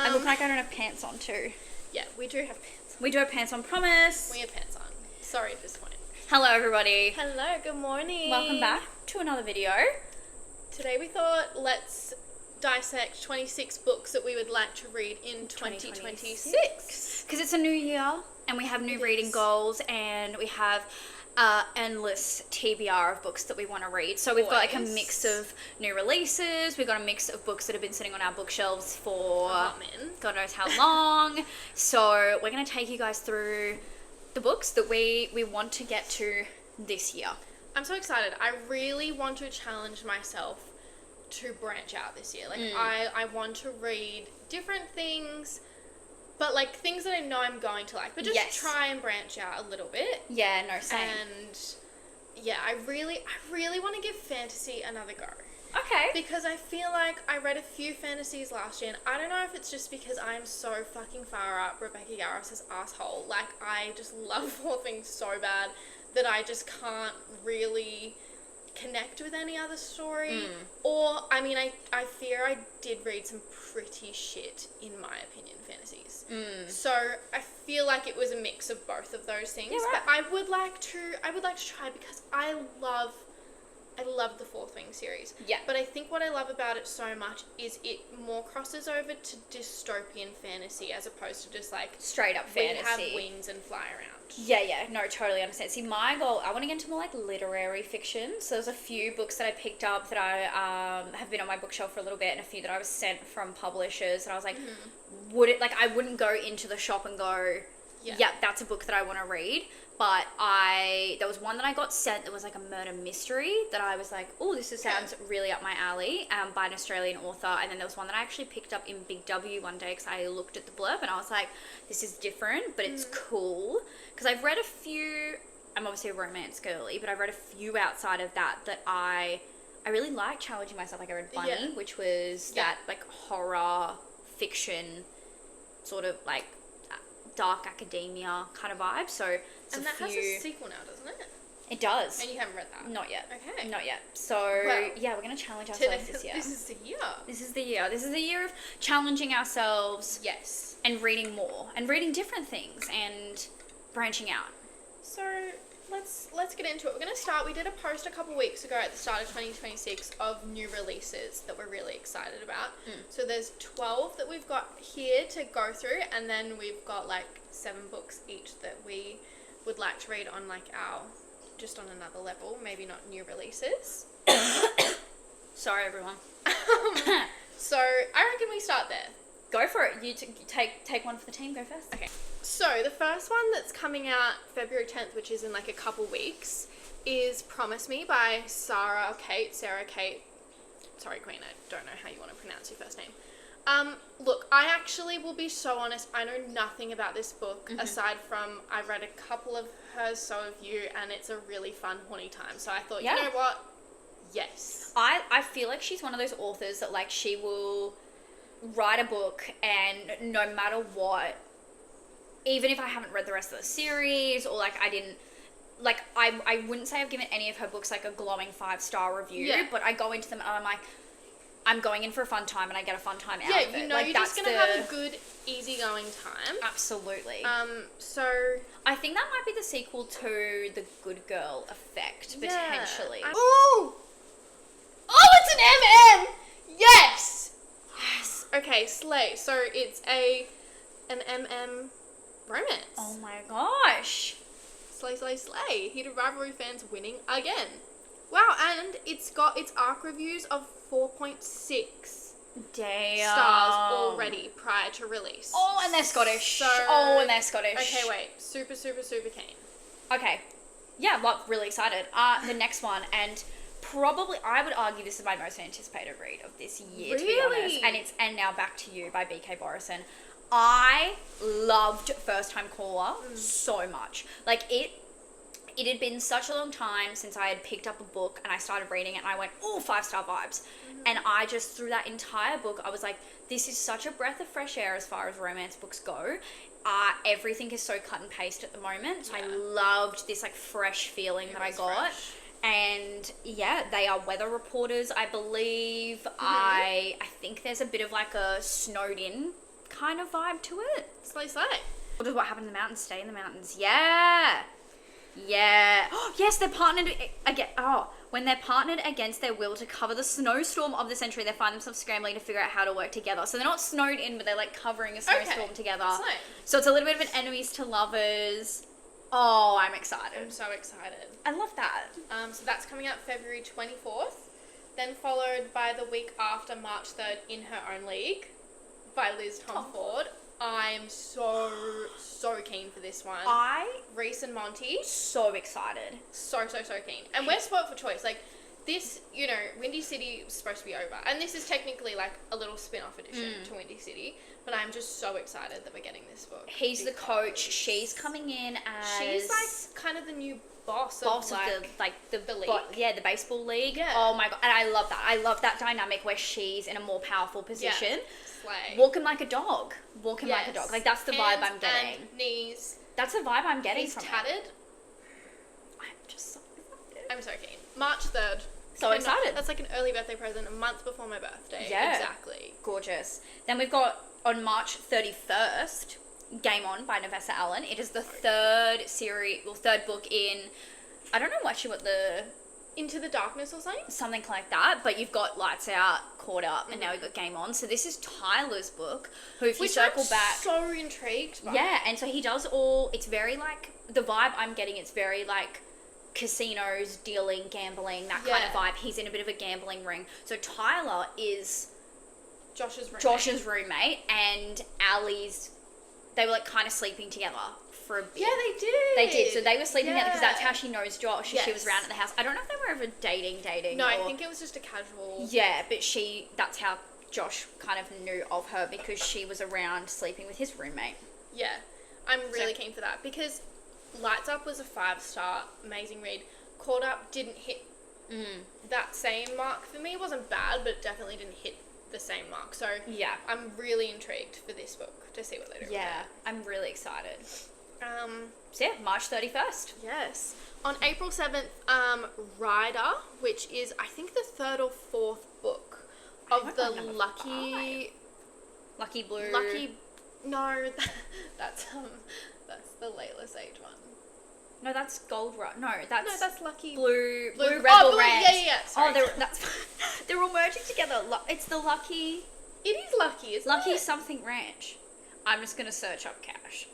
I look like I don't have pants on too. Yeah, we do have pants on. We do have pants on, promise. We have pants on. Sorry to disappoint. Hello everybody. Hello, good morning. Welcome back to another video. Today we thought let's dissect 26 books that we would like to read in 2026. Because it's a new year and we have new reading goals and we have endless TBR of books that we want to read. So we've got like a mix of new releases, we've got a mix of books that have been sitting on our bookshelves for God knows how long. So we're going to take you guys through the books that we want to get to this year. I'm so excited. I really want to challenge myself to branch out this year. Like I want to read different things, but like things that I know I'm going to like, but just try and branch out a little bit. Yeah, no, same. And yeah, I really want to give fantasy another go. Okay. Because I feel like I read a few fantasies last year, and I don't know if it's just because I'm so fucking far up Rebecca Yarros's asshole. Like, I just love Four Things so bad that I just can't really connect with any other story. Or, I mean, I fear I did read some pretty shit, in my opinion, fantasies. So I feel like it was a mix of both of those things. Yeah, right. But I would like to try because I love the Four Things series. Yeah. But I think what I love about it so much is it more crosses over to dystopian fantasy as opposed to just like straight up fantasy. We have wings and fly around. Yeah, no, totally understand. See, my goal, I want to get into more like literary fiction. So there's a few books that I picked up that I have been on my bookshelf for a little bit, and a few that I was sent from publishers, and I was like, I wouldn't go into the shop and go, yeah, that's a book that I want to read. But there was one that I got sent that was like a murder mystery that I was like, oh, this sounds really up my alley, by an Australian author. And then there was one that I actually picked up in Big W one day because I looked at the blurb and I was like, this is different, but it's cool. Because I've read a few, I'm obviously a romance girly, but I've read a few outside of that I really like challenging myself. Like I read Bunny, which was that like horror fiction sort of like dark academia kind of vibe. So and that has a sequel now, doesn't it? It does. And you haven't read that? Not yet. Okay. Not yet. So, yeah, we're going to challenge ourselves this year. This is the year. This is the year. This is the year of challenging ourselves. Yes. And reading more. And reading different things. And branching out. So, let's get into it. We're going to start. We did a post a couple weeks ago at the start of 2026 of new releases that we're really excited about. So, there's 12 that we've got here to go through. And then we've got like 7 books each that we would like to read on like our, just on another level, maybe not new releases. Sorry everyone. So I reckon we start there. Go for it. You take one for the team. Go first. Okay. So the first one that's coming out February 10th, which is in like a couple weeks, is Promise Me by Sarah Kate. Sorry Queen, I don't know how you want to pronounce your first name. Look, I actually will be so honest, I know nothing about this book, aside from I've read a couple of hers, so have you, and it's a really fun, horny time. So I thought, you know what? Yes. I feel like she's one of those authors that like she will write a book and no matter what, even if I haven't read the rest of the series or like I didn't, like I wouldn't say I've given any of her books like a glowing 5-star review, but I go into them and I'm like, I'm going in for a fun time and I get a fun time out of it. Yeah, you know, like, you're just going to have a good, easygoing time. Absolutely. So I think that might be the sequel to The Good Girl Effect, potentially. Oh, it's an MM! Yes! Yes. Okay, slay. So it's an MM romance. Oh my gosh. Slay, slay, slay. Heated rivalry fans winning again. Wow, and it's got its ARC reviews of 4.6 stars already prior to release. Oh, and they're Scottish. And they're Scottish. Okay, wait. Super keen. Okay. Yeah, well, really excited. The next one, and probably, I would argue this is my most anticipated read of this year, to be honest. And it's And Now Back to You by B.K. Borison. I loved First Time Caller so much. Like, it had been such a long time since I had picked up a book and I started reading it and I went, oh, 5-star vibes. And I just, through that entire book, I was like, this is such a breath of fresh air as far as romance books go. Everything is so cut and paste at the moment. So I loved this like fresh feeling that I got. Fresh. And yeah, they are weather reporters, I believe. I think there's a bit of like a snowed in kind of vibe to it. Slay. What does what happened in the mountains stay in the mountains? Yeah. Oh, yes, they're partnered again. Oh, when they're partnered against their will to cover the snowstorm of the century, they find themselves scrambling to figure out how to work together. So they're not snowed in, but they're like covering a snowstorm together. Slay. So it's a little bit of an enemies to lovers. Oh, I'm excited. I'm so excited. I love that. So that's coming out February 24th. Then followed by the week after, March 3rd, In Her Own League by Liz Tom Ford. I'm so keen for this one. Reese and Monty. So excited. So keen. And we're spoilt for choice. Like, this, you know, Windy City is supposed to be over. And this is technically like a little spin-off edition to Windy City. But I'm just so excited that we're getting this book. He's the coach. She's coming in as... She's like kind of the new boss of the league. The baseball league. Yeah. Oh my God. And I love that. I love that dynamic where she's in a more powerful position. Yeah. Slay. Walking like a dog. Like a dog. Like, that's the vibe I'm getting. And knees. That's the vibe I'm getting from tattered. it. I'm just so excited. I'm so keen. March 3rd. So excited. That's like an early birthday present, a month before my birthday. Yeah. Exactly. Gorgeous. Then we've got, on March 31st, Game On by Navessa Allen. It is the third book in, I don't know actually what the... Into the Darkness or something? Something like that, but you've got Lights Out, Caught Up, and now we've got Game On. So this is Tyler's book, who if you circle back... so intrigued by. Yeah, and so he does all... It's very like... The vibe I'm getting, it's very like casinos, dealing, gambling, that kind of vibe. He's in a bit of a gambling ring. So Tyler is... Josh's roommate, and Ali's... They were like kind of sleeping together for a bit. Yeah, they did. They did. So they were sleeping together because that's how she knows Josh. Yes. She was around at the house. I don't know if they were ever dating. No, I think it was just a casual... Yeah, but that's how Josh kind of knew of her, because she was around sleeping with his roommate. Yeah. I'm really keen for that, because Lights Up was a 5-star, amazing read. Caught Up didn't hit that same mark for me. It wasn't bad, but it definitely didn't hit the same mark. So yeah, I'm really intrigued for this book to see what they do. Yeah, I'm really excited. So yeah, March 31st. Yes. On April 7th, Rider, which is I think the third or fourth book of the Lucky Blue. No, that's the Layla Sage one. No, that's Gold Rush. No, that's Lucky Blue Rebel Ranch. Yeah. Sorry. They're all merging together. It's the Lucky. It is Lucky. It's Lucky something ranch. I'm just gonna search up cash.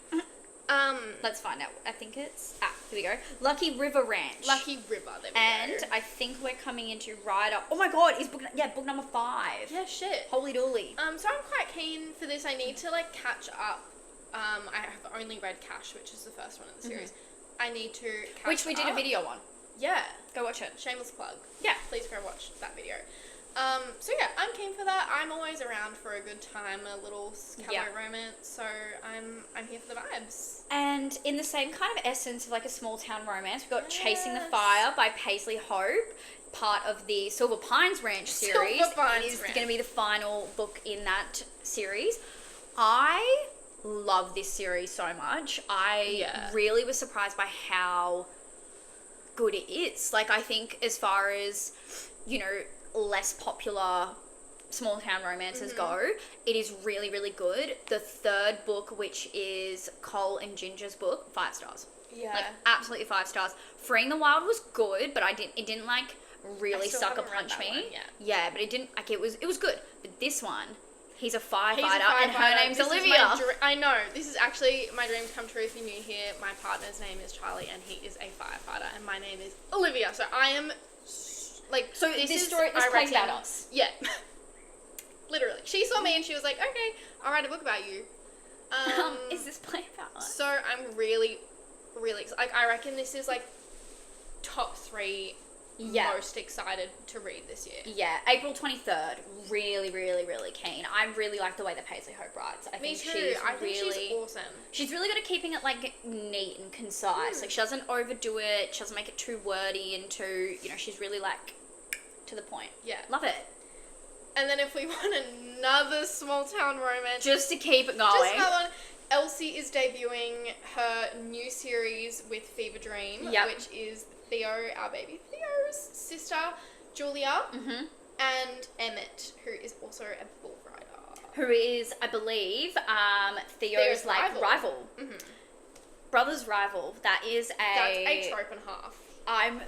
Let's find out. I think it's here we go. Lucky River Ranch. Lucky River. There we and go. I think we're coming into Rider. Oh my God! Is book number 5. Yeah, shit. Holy dooly. So I'm quite keen for this. I need to like catch up. I have only read Cash, which is the first one in the series. I need to catch up. Which we did a video on. Yeah. Go watch it. Shameless plug. Yeah. Please go watch that video. So yeah, I'm keen for that. I'm always around for a good time, a little cowboy romance. So I'm here for the vibes. And in the same kind of essence of like a small town romance, we've got Chasing the Fire by Paisley Hope, part of the Silver Pines Ranch series. It is going to be the final book in that series. I love this series so much. I really was surprised by how good it is. Like, I think as far as, you know, less popular small town romances go, it is really, really good. The third book, which is Cole and Ginger's book, 5 stars. Yeah. Like, absolutely 5 stars. Freeing the Wild was good, but it didn't like really sucker punch me. Yeah, but it didn't, like, it was good. But this one, he's a firefighter, and her name's Olivia. I know. This is actually my dream come true. If you're new here, my partner's name is Charlie, and he is a firefighter, and my name is Olivia. So I am like. So this plays about us. Yeah. Literally, she saw me and she was like, "Okay, I'll write a book about you." Is this playing about us? So I'm really, really excited. Like, I reckon this is like top 3. Most excited to read this year. Yeah, April 23rd. Really, really, really keen. I really like the way that Paisley Hope writes. I think she's awesome. She's really good at keeping it like neat and concise. Like, she doesn't overdo it. She doesn't make it too wordy and too, you know, she's really like to the point. Yeah. Love it. And then if we want another small town romance, just to keep it going. Just another one. Elsie is debuting her new series with Fever Dream, which is Theo, our baby Theo's sister, Julia, and Emmett, who is also a bull rider. who is, I believe, Theo's like rival. Mm-hmm. Brother's rival. That's a trope and a half. I'm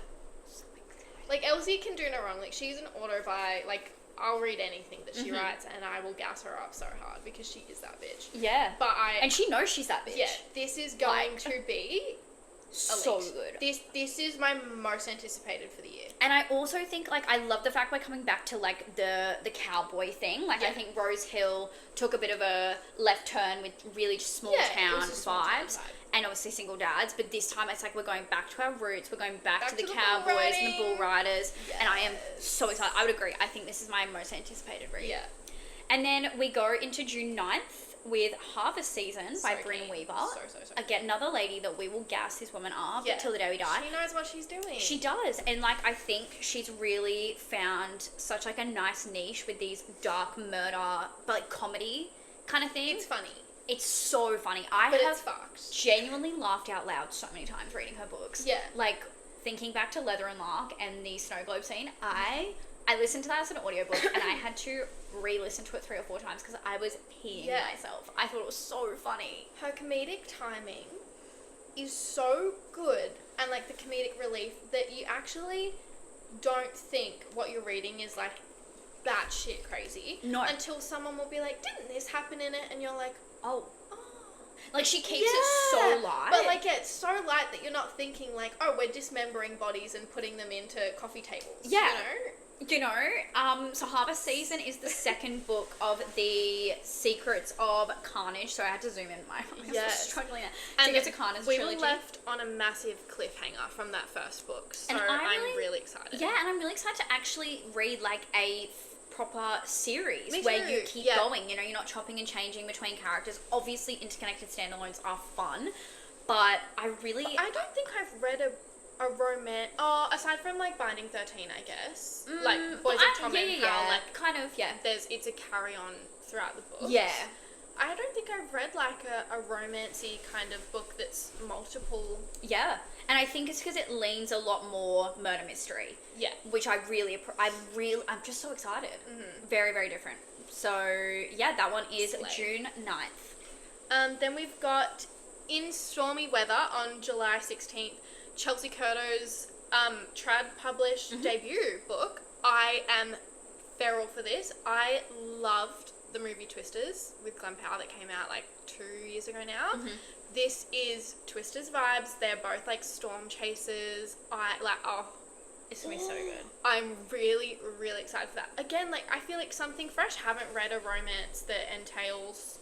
like, Elsie can do no wrong. Like, she's an auto-buy. Like, I'll read anything that she writes and I will gas her up so hard because she is that bitch. Yeah. And she knows she's that bitch. Yeah. This is going to be so elite. good. This is my most anticipated for the year. And I also think, like, I love the fact we're coming back to, like, the cowboy thing. Like, I think Rose Hill took a bit of a left turn with really just small town vibes. And obviously single dads. But this time it's like we're going back to our roots. We're going back to the cowboys and the bull riders. Yes. And I am so excited. I would agree. I think this is my most anticipated read. Yeah. And then we go into June 9th with Harvest Season by Bryn Weaver. So again, another lady that we will gas this woman up till the day we die. She knows what she's doing. She does. And, like, I think she's really found such, like, a nice niche with these dark murder, but, like, comedy kind of things. It's funny. It's so funny. But have genuinely laughed out loud so many times reading her books. Yeah. Like, thinking back to Leather and Lark and the snow globe scene, I listened to that as an audiobook and I had to re-listen to it 3 or 4 times because I was peeing myself. I thought it was so funny. Her comedic timing is so good, and, like, the comedic relief that you actually don't think what you're reading is, like, batshit crazy. No. Until someone will be like, didn't this happen in it? And you're like, oh. Like, she keeps it so light. But, like, it's so light that you're not thinking, like, oh, we're dismembering bodies and putting them into coffee tables. Yeah. So Harvest Season is the second book of the Secrets of Carnage. So I had to zoom in. My eyes were struggling there. Secrets of Carnage trilogy. We were left on a massive cliffhanger from that first book. So I'm really excited. Yeah, and I'm really excited to actually read, like, a proper series where you keep going. You know, you're not chopping and changing between characters. Obviously, interconnected standalones are fun, but I don't think I've read a romance. Oh, aside from, like, Binding 13, I guess. Like, Boys of Tom and Hal. Like, kind of, it's a carry-on throughout the book. Yeah. I don't think I've read, like, a romancy kind of book that's multiple. Yeah. And I think it's because it leans a lot more murder mystery. Yeah. Which I'm just so excited. Mm-hmm. Very, very different. So, yeah, that one is June 9th. Then we've got In Stormy Weather on July 16th. Chelsea Curto's trad published debut book. I am feral for this. I loved the movie Twisters with Glen Powell that came out like 2 years ago now. Mm-hmm. This is Twisters vibes. They're both like storm chasers. It's gonna be so good. I'm really, really excited for that. Again, like, I feel like something fresh. Haven't read a romance that entails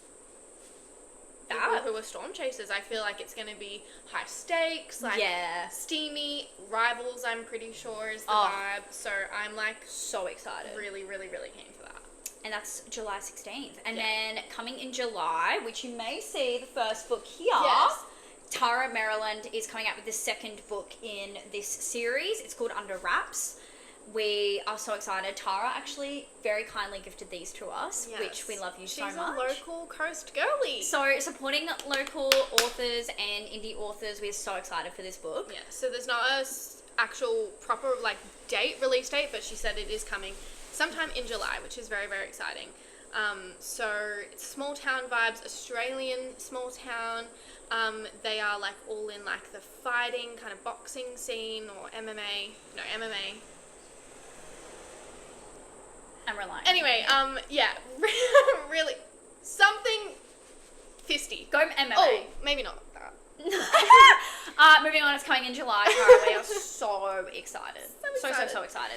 people who are storm chasers. I feel like it's going to be high stakes, like steamy rivals. I'm pretty sure is the vibe. So I'm like so excited. Really, really, really keen for that. And that's July 16th. And then coming in July, which you may see the first book here. Yes. Tara Maryland is coming out with the second book in this series. It's called Under Wraps. We are so excited. Tara actually very kindly gifted these to us, which we love you so much. She's a local coast girly. So supporting local authors and indie authors, we're so excited for this book. Yeah, so there's not a actual proper like release date, but she said it is coming sometime in July, which is very, very exciting. So it's small town vibes, Australian small town. They are like all in like the fighting kind of boxing scene or MMA. No, MMA. I'm relying. Anyway, really something fisty. Go MMA. Oh, maybe not that. Moving on, it's coming in July. Tara, we are so excited. So excited.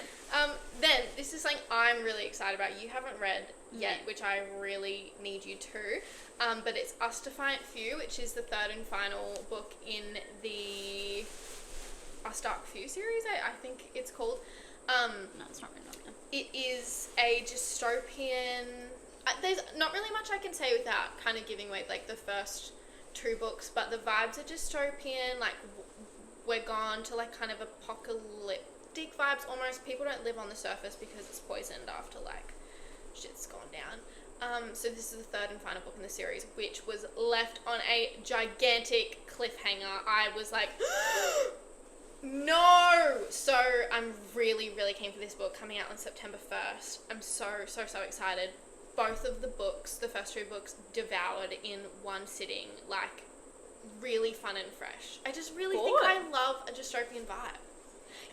Then this is something I'm really excited about. You haven't read yet, which I really need you to. But it's Us Defiant Few, which is the third and final book in the Us Dark Few series. I think it's called. No, it's not written on there. It is a dystopian. There's not really much I can say without kind of giving away like the first 2 books, but the vibes are dystopian. Like we're gone to like kind of apocalyptic vibes almost. People don't live on the surface because it's poisoned after like shit's gone down. So this is the third and final book in the series, which was left on a gigantic cliffhanger. I was like, no! So I'm really, really keen for this book coming out on September 1st. I'm so excited. both of the books, the first 2 books, devoured in one sitting, like, really fun and fresh. I just really think I love a dystopian vibe.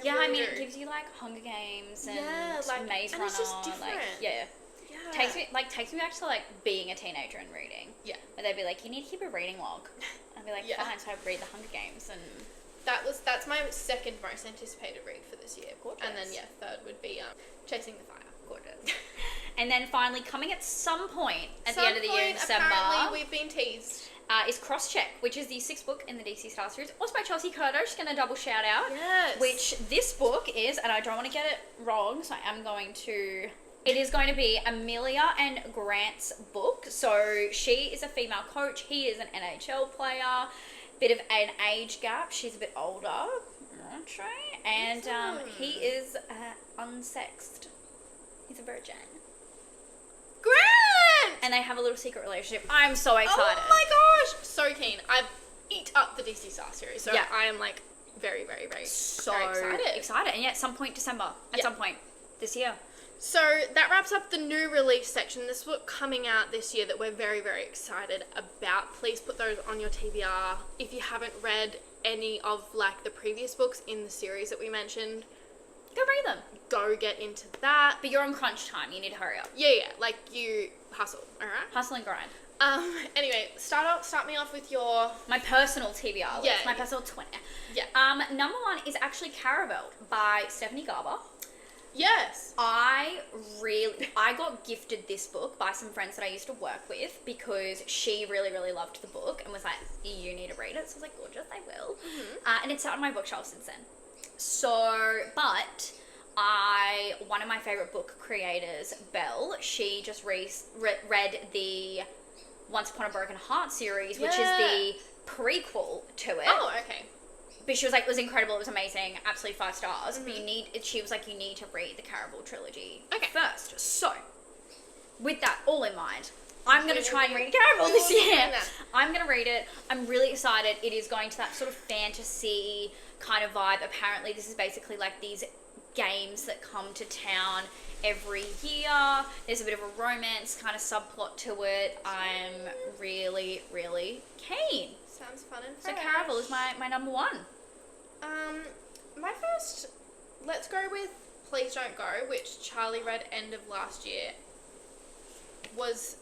Yeah, I mean, it gives you, like, Hunger Games and Maze Runner. It's just different. Like, yeah. Takes me back to, like, being a teenager and reading. Yeah. Where they'd be like, you need to keep a reading log. I'd be like, fine, so I'd read the Hunger Games and... That's my second most anticipated read for this year. Gorgeous. And then, third would be Chasing the Fire. Gorgeous. And then finally, coming at some point at the end of the year in December... apparently we've been teased. Is Crosscheck, which is the 6th book in the DC Star series. Also by Chelsea Curto, just going to double shout out. Yes. Which this book is, and I don't want to get it wrong, so I am going to... It is going to be Amelia and Grant's book. So she is a female coach. He is an NHL player. Bit of an age gap. She's a bit older. And he is unsexed. He's a virgin. Grant! And they have a little secret relationship. I'm so excited. Oh my gosh! So keen. I've eat up the DC Star series. So I am like very, very, very, very excited. And at some point December. At some point this year. So that wraps up the new release section. This book coming out this year that we're very, very excited about. Please put those on your TBR. If you haven't read any of like the previous books in the series that we mentioned, go read them. Go get into that. But you're on crunch time. You need to hurry up. Yeah. Like you hustle. All right. Hustle and grind. Anyway, start me off with your... My personal TBR list. Yeah. My personal 20. Yeah. Number 1 is actually Caravel by Stephanie Garber. Yes. I got gifted this book by some friends that I used to work with because she really, really loved the book and was like, you need to read it. So I was like, gorgeous, I will. Mm-hmm. And it's sat on my bookshelf since then. So, but one of my favorite book creators, Belle, she just read the Once Upon a Broken Heart series, which is the prequel to it. Oh, okay. But she was like, it was incredible, it was amazing, absolutely 5 stars. Mm-hmm. But she was like, you need to read the Caravel trilogy first. So, with that all in mind, I'm going to try and read Caravel this year. I'm going to read it. I'm really excited. It is going to that sort of fantasy kind of vibe. Apparently, this is basically like these games that come to town every year. There's a bit of a romance kind of subplot to it. I'm really, really keen. Sounds fun and fresh. So Caravel is my number 1. My first, let's go with Please Don't Go, which Charlie read end of last year. Was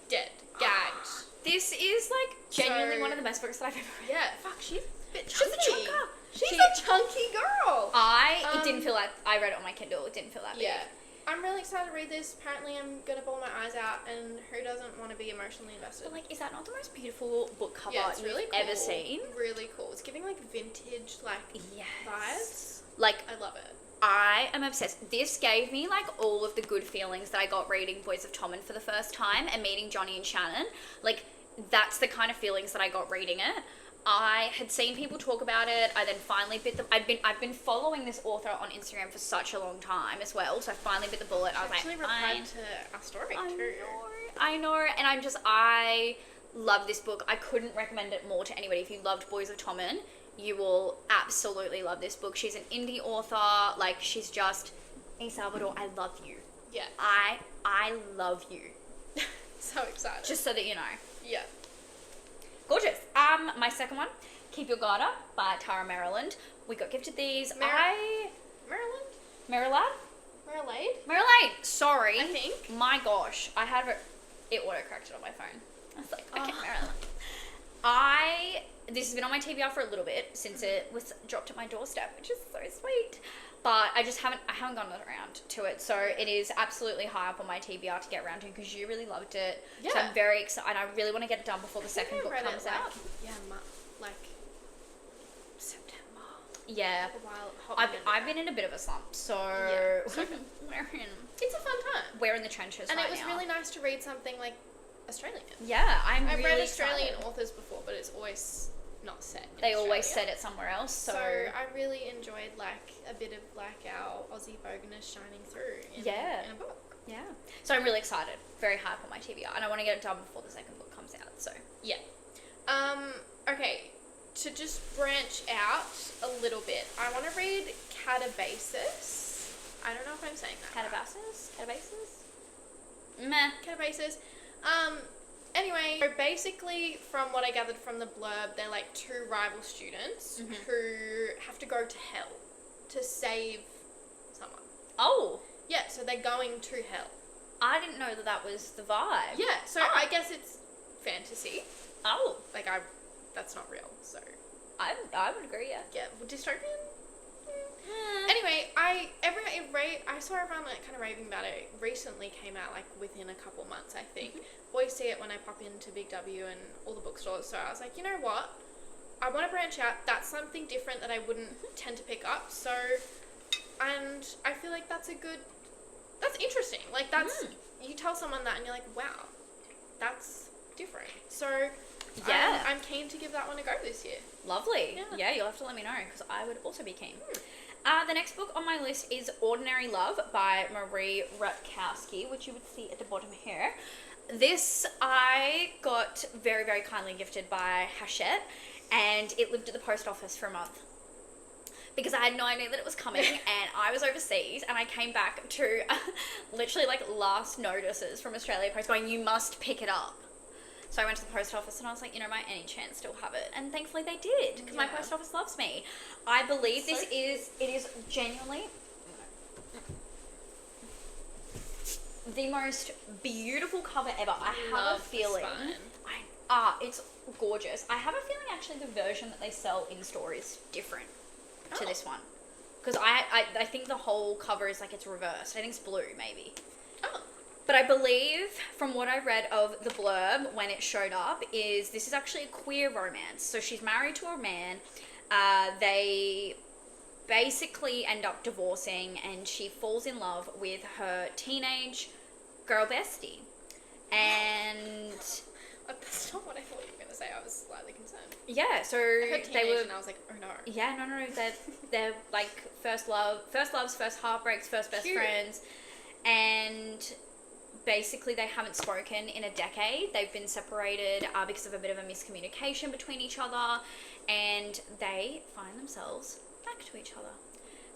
dead, gagged. This is like genuinely one of the best books that I've ever read. Yeah, fuck, she's a bit chunky. She's a chunker. She's a chunky girl. It didn't feel like, I read it on my Kindle, it didn't feel that big. Yeah. I'm really excited to read this. Apparently I'm going to bawl my eyes out, and who doesn't want to be emotionally invested? But like, is that not the most beautiful book cover really you've cool. ever seen? Really cool. It's giving like vintage vibes. Like, I love it. I am obsessed. This gave me like all of the good feelings that I got reading Boys of Tommen for the first time and meeting Johnny and Shannon. Like, that's the kind of feelings that I got reading it. I had seen people talk about it. I then finally bit the... I've been following this author on Instagram for such a long time as well. So I finally bit the bullet. I was like, actually replied to our story too. I know. And I love this book. I couldn't recommend it more to anybody. If you loved Boys of Tommen, you will absolutely love this book. She's an indie author. Like, she's just... Hey, Salvador, I love you. Yeah. I love you. So excited. Just so that you know. Yeah. Gorgeous. My second one, Keep Your Guard Up by Tara Maryland. We got gifted these. Maryland? Sorry. I think. My gosh. I had it auto-corrected on my phone. I was like, okay, Maryland. This has been on my TBR for a little bit since it was dropped at my doorstep, which is so sweet. But I haven't gotten around to it. So it is absolutely high up on my TBR to get around to because you really loved it. Yeah. So I'm very excited. And I really want to get it done before the second book comes out. Yeah, like September. Yeah. A while. I've been in a bit of a slump. So yeah, it's a fun time. We're in the trenches and right now. And it was really nice to read something like Australian. Yeah, I've read Australian authors before, but it's always not set in Australia. Always set it somewhere else. So I really enjoyed like a bit of like our Aussie boganess shining through in a book. Yeah. So I'm really excited. Very hype on my TBR, and I want to get it done before the second book comes out. So yeah. Okay. To just branch out a little bit, I want to read Catabasis. I don't know if I'm saying that. Catabasis? Meh. kind of basis. Anyway, so basically, from what I gathered from the blurb, they're like two rival students who have to go to hell to save someone. Oh. Yeah, so they're going to hell. I didn't know that was the vibe. Yeah, so I guess it's fantasy. Oh. Like, that's not real, so. I would agree, yeah. Yeah, dystopian? Anyway, I saw everyone like kind of raving about it. Recently came out like within a couple months, I think. Always see it when I pop into Big W and all the bookstores. So I was like, you know what? I want to branch out. That's something different that I wouldn't tend to pick up. So, and I feel like that's interesting. Like you tell someone that and you're like, wow, that's different. So yeah, I'm keen to give that one a go this year. Lovely. Yeah, you'll have to let me know because I would also be keen. The next book on my list is Ordinary Love by Marie Rutkowski, which you would see at the bottom here. This I got very, very kindly gifted by Hachette, and it lived at the post office for a month. Because I had no idea that it was coming, and I was overseas, and I came back to literally like last notices from Australia Post going, you must pick it up. So I went to the post office and I was like, might any chance still have it? And thankfully they did, because my post office loves me. I believe it is genuinely the most beautiful cover ever. I have a feeling. It's gorgeous. I have a feeling actually the version that they sell in store is different to this one. Because I think the whole cover is like it's reversed. I think it's blue maybe. Oh. But I believe, from what I read of the blurb when it showed up, is this is actually a queer romance. So she's married to a man. They basically end up divorcing, and she falls in love with her teenage girl bestie. And that's not what I thought you were going to say. I was slightly concerned. Yeah, so I heard teenage and I was like, oh no. Yeah, no. They're like first loves, first heartbreaks, first best friends. And basically they haven't spoken in a decade. They've been separated because of a bit of a miscommunication between each other, and they find themselves back to each other.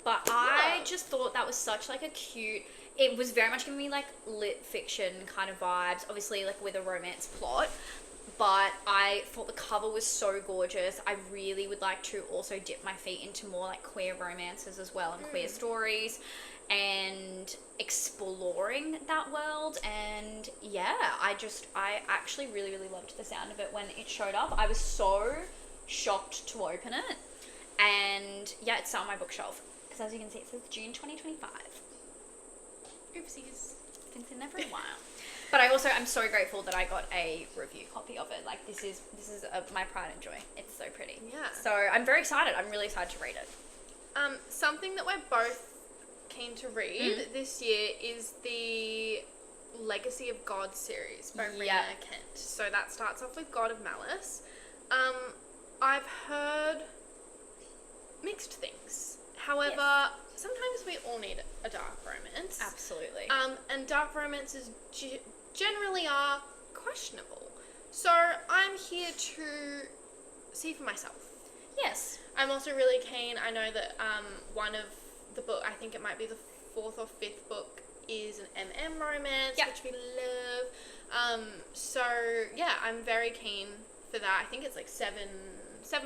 But I just thought that was such like a cute, it was very much giving me like lit fiction kind of vibes, obviously like with a romance plot. But I thought the cover was so gorgeous. I really would like to also dip my feet into more like queer romances as well, and queer stories, and exploring that world. And yeah, I actually really, really loved the sound of it when it showed up. I was so shocked to open it. And yeah, it's on my bookshelf. Because as you can see, it says June 2025. Oopsies. Been sitting there for a while. But I'm so grateful that I got a review copy of it. Like, this is my pride and joy. It's so pretty. Yeah. So I'm very excited. I'm really excited to read it. Something that we're both keen to read this year is the Legacy of God series by Rena Kent. So that starts off with God of Malice. I've heard mixed things. However, sometimes we all need a dark romance. Absolutely. And dark romances generally are questionable. So I'm here to see for myself. Yes. I'm also really keen. I know that one of the book, I think it might be the 4th or 5th book, is an MM romance, which we love. So yeah, I'm very keen for that. I think it's like seven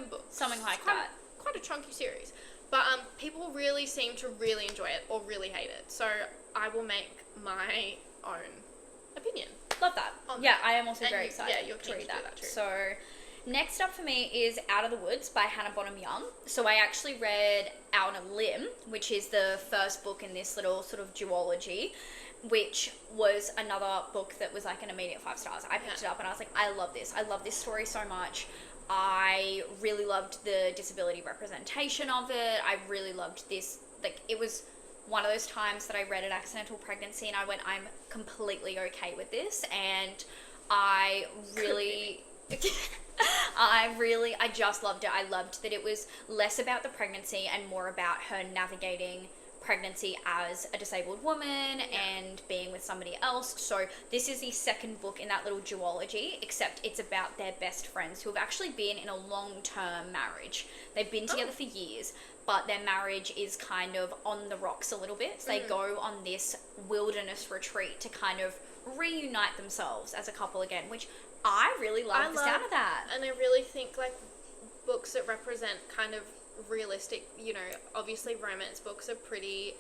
books. Something like that. Quite a chunky series. But people really seem to really enjoy it or really hate it. So I will make my own opinion. Love that. I am also very excited you're to read that too. So next up for me is Out of the Woods by Hannah Bonham Young. So I actually read Out on a Limb, which is the first book in this little sort of duology, which was another book that was like an immediate 5 stars. I picked it up and I was like, I love this. I love this story so much. I really loved the disability representation of it. I really loved this. Like, it was one of those times that I read an accidental pregnancy and I went, I'm completely okay with this. And I really... I just loved it. I loved that it was less about the pregnancy and more about her navigating pregnancy as a disabled woman and being with somebody else. So this is the second book in that little duology, except it's about their best friends who have actually been in a long-term marriage. They've been together for years, but their marriage is kind of on the rocks a little bit. So they go on this wilderness retreat to kind of reunite themselves as a couple again, which I really love the sound of that. And I really think, like, books that represent kind of realistic, you know, obviously romance books are pretty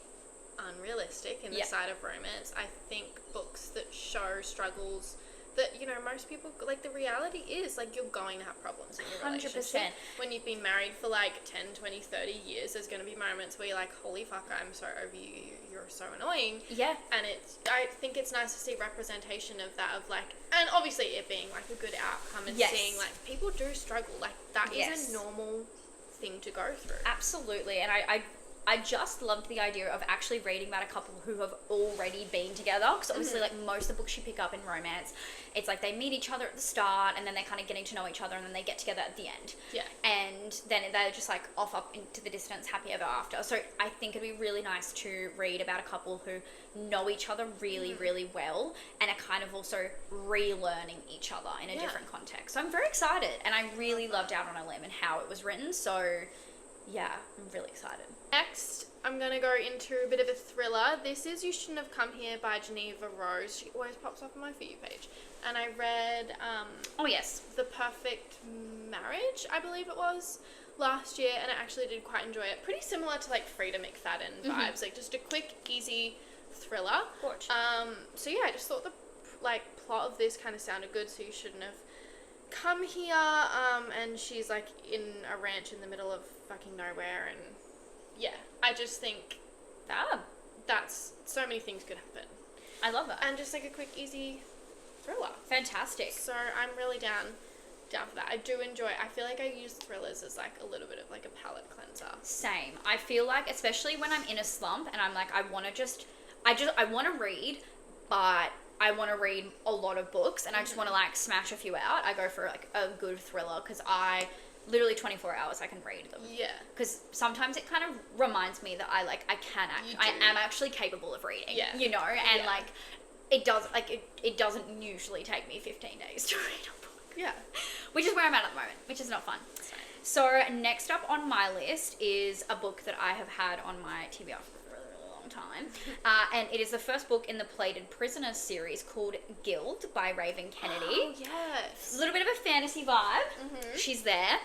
unrealistic in the side of romance. I think books that show struggles that, you know, most people, like, the reality is, like, you're going to have problems in your relationship. 100%. When you've been married for, like, 10, 20, 30 years, there's going to be moments where you're like, holy fuck, I'm so over you, you're so annoying. Yeah. And I think it's nice to see representation of that, of, like, and obviously it being, like, a good outcome and seeing, like, people do struggle. Like, that is a normal thing to go through. Absolutely. And I just loved the idea of actually reading about a couple who have already been together, because obviously like most of the books you pick up in romance, it's like they meet each other at the start and then they're kind of getting to know each other and then they get together at the end. Yeah. And then they're just like off up into the distance, happy ever after. So I think it'd be really nice to read about a couple who know each other really, really well and are kind of also relearning each other in a different context. So I'm very excited, and I really loved Out on a Limb and how it was written. So yeah, I'm really excited. Next, I'm going to go into a bit of a thriller. This is You Shouldn't Have Come Here by Geneva Rose. She always pops up on my For You page. And I read oh yes, The Perfect Marriage, I believe it was, last year, and I actually did quite enjoy it. Pretty similar to like Frida McFadden vibes, like just a quick, easy thriller. Gorge. So yeah, I just thought the like plot of this kind of sounded good, so you shouldn't have come here. And she's like in a ranch in the middle of fucking nowhere, and yeah, I just think that's so many things could happen. I love that. And just like a quick, easy thriller. Fantastic. So I'm really down for that. I do enjoy it. I feel like I use thrillers as like a little bit of like a palate cleanser. Same. I feel like, especially when I'm in a slump and I'm like, I want to read, but I want to read a lot of books and I just want to like smash a few out. I go for like a good thriller because I literally 24 hours I can read them. Yeah. Because sometimes it kind of reminds me that I am actually capable of reading. Yeah. You know, and like it doesn't usually take me 15 days to read a book. Yeah. Which is where I'm at the moment, which is not fun. Same. So next up on my list is a book that I have had on my TBR for a really, really long time. And it is the first book in the Plated Prisoner series called Guild by Raven Kennedy. Oh, yes. A little bit of a fantasy vibe. Mm-hmm. She's there.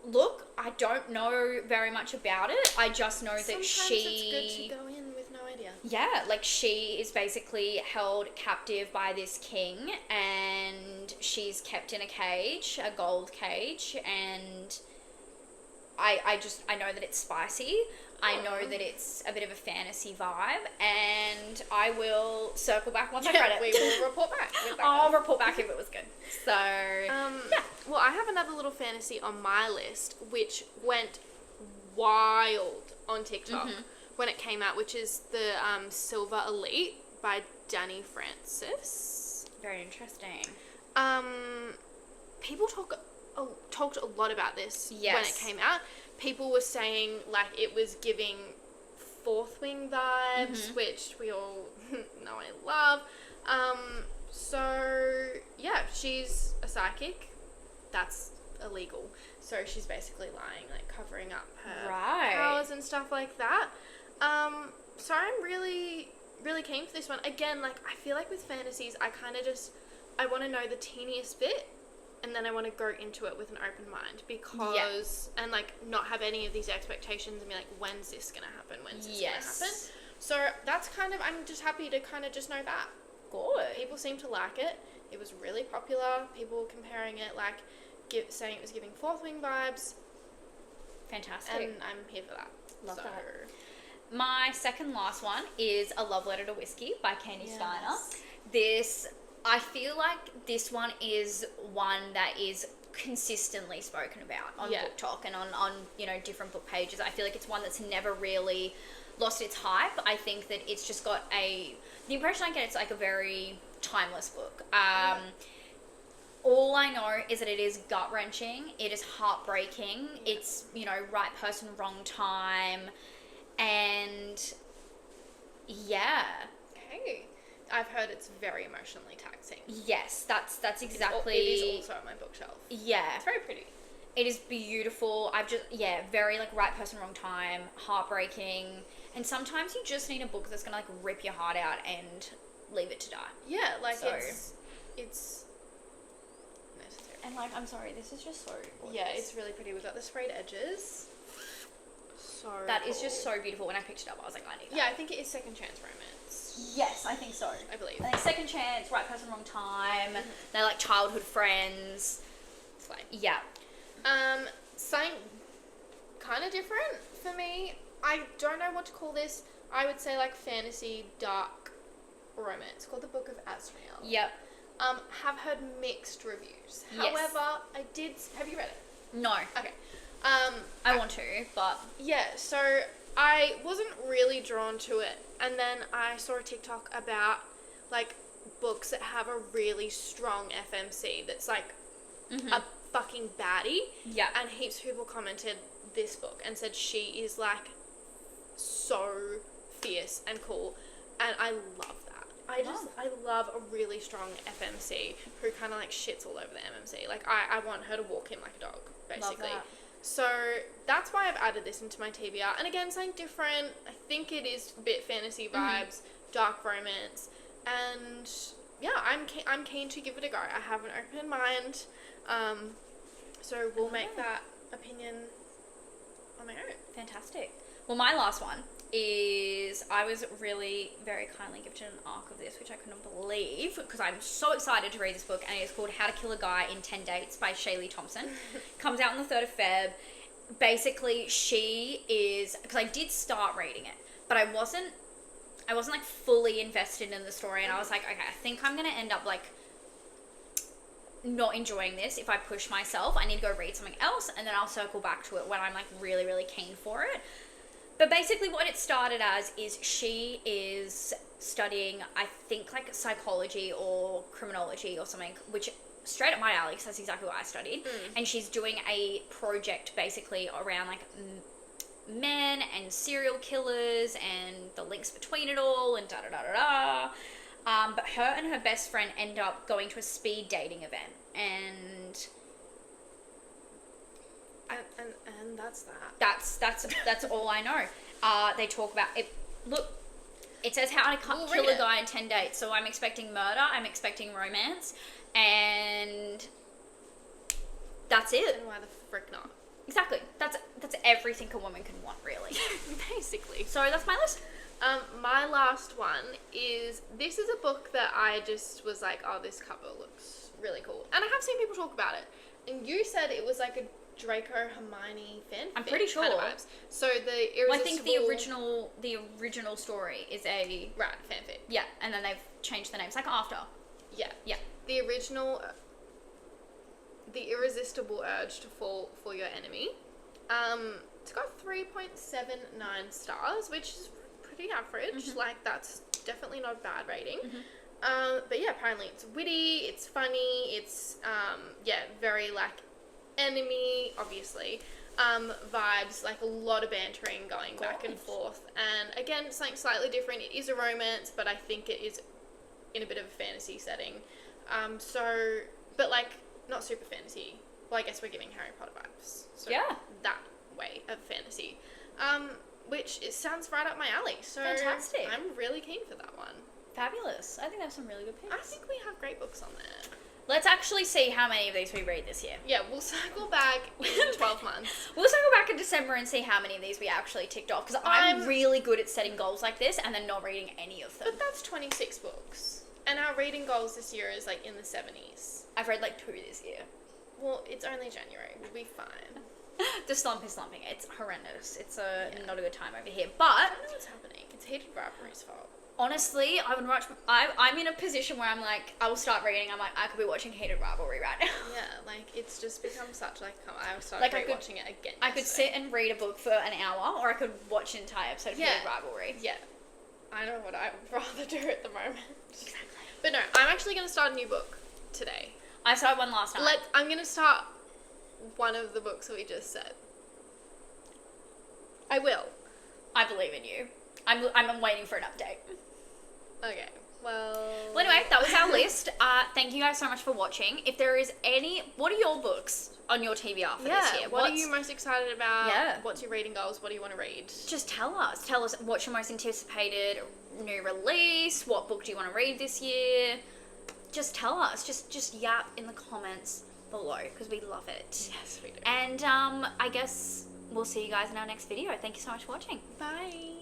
Look, I don't know very much about it. I just know that Sometimes it's good to go in with no idea. Yeah, like she is basically held captive by this king and she's kept in a cage, a gold cage, and I know that it's spicy. I know that it's a bit of a fantasy vibe, and I will circle back once I've read it. We will report back. I'll report back if it was good. So, Well, I have another little fantasy on my list, which went wild on TikTok when it came out, which is the Silver Elite by Danny Francis. Very interesting. People talked a lot about this when it came out. People were saying like it was giving Fourth Wing vibes, which we all know I love. So yeah, she's a psychic. That's illegal. So she's basically lying, like covering up her powers and stuff like that. So I'm really, really keen for this one. Again, like I feel like with fantasies, I want to know the teeniest bit. And then I want to go into it with an open mind because, and like not have any of these expectations and be like, when's this going to happen? When's this going to happen? So that's kind of, I'm just happy to kind of just know that. Good. People seem to like it. It was really popular. People were comparing it, like saying it was giving Fourth Wing vibes. Fantastic. And I'm here for that. Love that. My second last one is A Love Letter to Whiskey by Candy Steiner. I feel like this one is one that is consistently spoken about on Book Talk and on different book pages. I feel like it's one that's never really lost its hype. I think that it's just got the impression I get it's like a very timeless book. All I know is that it is gut-wrenching, it is heartbreaking, it's, right person, wrong time, and Okay. I've heard it's very emotionally taxing. Yes, that's exactly. It is also on my bookshelf. Yeah. It's very pretty. It is beautiful. Very like right person, wrong time, heartbreaking. And sometimes you just need a book that's going to like rip your heart out and leave it to die. Yeah, like So- it's necessary. And like, I'm sorry, this is just so gorgeous. Yeah, it's really pretty. We've got the sprayed edges. So That is cool. just so beautiful. When I picked it up, I was like, I need that. Yeah, I think it is second chance romance. Yes, I think so. I believe. I think second chance, right person, wrong time. They're like childhood friends. Slay. Yeah. Something kind of different for me. I don't know what to call this. I would say like fantasy dark romance. It's called The Book of Asriel. Yep. Have heard mixed reviews. Yes. However, I did. Have you read it? No. Okay. I want to, but Yeah, so I wasn't really drawn to it. And then I saw a TikTok about, like, books that have a really strong FMC that's, like, a fucking baddie. yeah. And heaps of people commented this book and said she is, like, so fierce and cool. And I love that. I love a really strong FMC who kind of, like, shits all over the MMC. Like, I want her to walk him like a dog, basically. Love that. So that's why I've added this into my TBR. And again, something different. I think it is a bit fantasy vibes, dark romance, and yeah, I'm keen to give it a go. I have an open mind, so we'll make that opinion on my own. Fantastic. Well, my last one is I was really very kindly gifted an arc of this, which I couldn't believe because I'm so excited to read this book, and it is called How to Kill a Guy in 10 Dates by Shaylee Thompson. Comes out on the 3rd of Feb. Basically, she is, because I did start reading it, but I wasn't like fully invested in the story, and I was like, okay, I think I'm going to end up like not enjoying this if I push myself. I need to go read something else, and then I'll circle back to it when I'm like really, really keen for it. But basically what it started as is she is studying, I think, like psychology or criminology or something, which straight up my alley, because that's exactly what I studied. And she's doing a project basically around like men and serial killers and the links between it all and da-da-da-da-da. But her and her best friend end up going to a speed dating event, and that's that. That's all I know. They talk about it. Look, it says how to We'll kill read a it. guy in 10 dates. So I'm expecting murder. I'm expecting romance, and that's it. And why the frick not? Exactly. That's everything a woman can want, really. Basically. So that's my list. My last one is, this is a book that I just was like, oh, this cover looks really cool. And I have seen people talk about it. And you said it was like a Draco Hermione fanfic. I'm pretty sure. Kind of vibes. So the irresistible... Well, I think the original story is a Right, fanfic. yeah, and then they've changed the names like after. Yeah. Yeah. The original... The irresistible urge to fall for your enemy. It's got 3.79 stars, which is pretty average. Like, that's definitely not a bad rating. But yeah, apparently it's witty, it's funny, it's, very, like, enemy, obviously, vibes, like a lot of bantering going back and forth. And again, something slightly different. It is a romance, but I think it is in a bit of a fantasy setting. But like, not super fantasy. Well, I guess we're giving Harry Potter vibes. So Yeah. that way of fantasy. Which it sounds right up my alley. So Fantastic. I'm really keen for that one. Fabulous. I think there's some really good picks. I think we have great books on there. Let's actually see how many of these we read this year. Yeah, we'll circle back in 12 months. We'll circle back in December and see how many of these we actually ticked off, because I'm really good at setting goals like this and then not reading any of them. But that's 26 books. And our reading goals this year is like in the 70s. I've read like 2 this year. Well, it's only January. We'll be fine. The slump is slumping. It's horrendous. It's not a good time over here. I But don't know what's happening. It's Heated Rivalry's fault. honestly, I would watch. I'm in a position where I'm like, I will start reading. I'm like, I could be watching Heated Rivalry right now. Yeah, like, it's just become such, like, I started Like, I could- watching it again. I could sit and read a book for an hour, or I could watch an entire episode of Yeah. Heated Rivalry. Yeah. I know what I would rather do at the moment. Exactly. But no, I'm actually going to start a new book today. I started one last night. I'm going to start one of the books that we just said. I will. I believe in you. I'm waiting for an update. Okay. Well, anyway, that was our list. Thank you guys so much for watching. If there is what are your books on your TBR for this year? What are you most excited about? Yeah. What's your reading goals? What do you want to read? Just tell us. Tell us what's your most anticipated new release. What book do you want to read this year? Just tell us. Just yap in the comments below because we love it. Yes, we do. And I guess we'll see you guys in our next video. Thank you so much for watching. Bye.